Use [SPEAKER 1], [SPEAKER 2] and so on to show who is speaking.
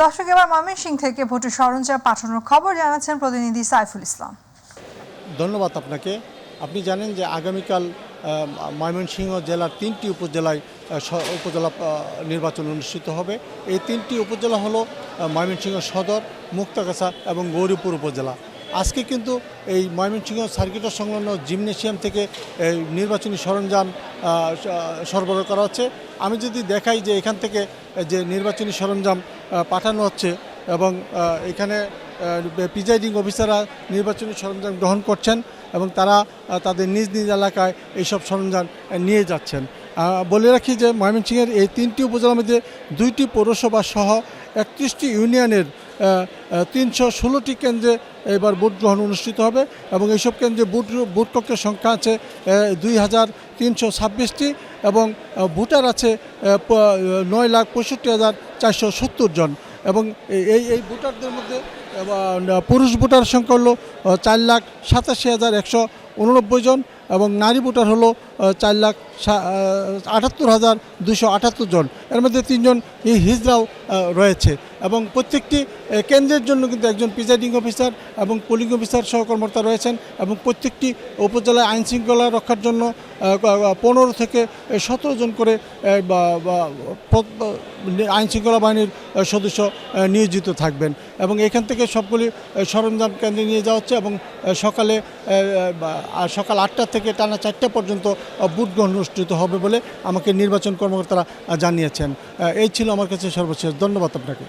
[SPEAKER 1] দর্শক, এবার ময়মনসিংহ থেকে ভোটের সরঞ্জাম পাঠানোর খবর জানাচ্ছেন প্রতিনিধি সাইফুল ইসলাম।
[SPEAKER 2] ধন্যবাদ আপনাকে। আপনি জানেন যে আগামীকাল ময়মনসিংহ জেলার 3টি উপজেলায় উপজেলা নির্বাচন অনুষ্ঠিত হবে। এই 3টি উপজেলা হলো ময়মনসিংহ সদর, মুক্তাগাছা এবং গৌরীপুর উপজেলা। আজকে কিন্তু এই ময়মনসিংহ সার্কিটের সংলগ্ন জিমনেশিয়াম থেকে এই নির্বাচনী সরঞ্জাম সরবরাহ করা হচ্ছে। আমি যদি দেখাই যে এখান থেকে যে নির্বাচনী সরঞ্জাম পাঠানো হচ্ছে এবং এখানে প্রিজাইডিং অফিসাররা নির্বাচনী সরঞ্জাম গ্রহণ করছেন এবং তারা তাদের নিজ নিজ এলাকায় এইসব সরঞ্জাম নিয়ে যাচ্ছেন। বলে রাখি যে ময়মনসিংহের এই 3টি উপজেলার মধ্যে 2টি পৌরসভা সহ 31টি ইউনিয়নের 316টি কেন্দ্রে এবার ভোট গ্রহণ অনুষ্ঠিত হবে এবং এইসব কেন্দ্রে ভোট কক্ষের সংখ্যা আছে 2326টি এবং ভোটার আছে 9,65,470 জন এবং এই ভোটারদের মধ্যে পুরুষ ভোটার সংখ্যা হলো 4,87,189 জন এবং নারী ভোটার হলো 4,78,278 জন। এর মধ্যে 3 জন হিজড়াও রয়েছে এবং প্রত্যেকটি কেন্দ্রের জন্য কিন্তু একজন প্রিজাইডিং অফিসার এবং পোলিং অফিসার সহকর্মকর্তা রয়েছেন এবং প্রত্যেকটি উপজেলায় আইন শৃঙ্খলা রক্ষার জন্য 15 থেকে 17 জন করে আইন শৃঙ্খলা বাহিনীর সদস্য নিয়োজিত থাকবেন এবং এখান থেকে সবগুলি সরঞ্জাম কেন্দ্রে নিয়ে যাওয়া হচ্ছে এবং সকাল 8টা থেকে টানা 4টা পর্যন্ত ভোট গ্রহণ অনুষ্ঠিত হবে বলে আমাকে নির্বাচন কর্মকর্তারা জানিয়েছেন। এই ছিল আমার কাছে সর্বশেষ। ধন্যবাদ আপনাকে।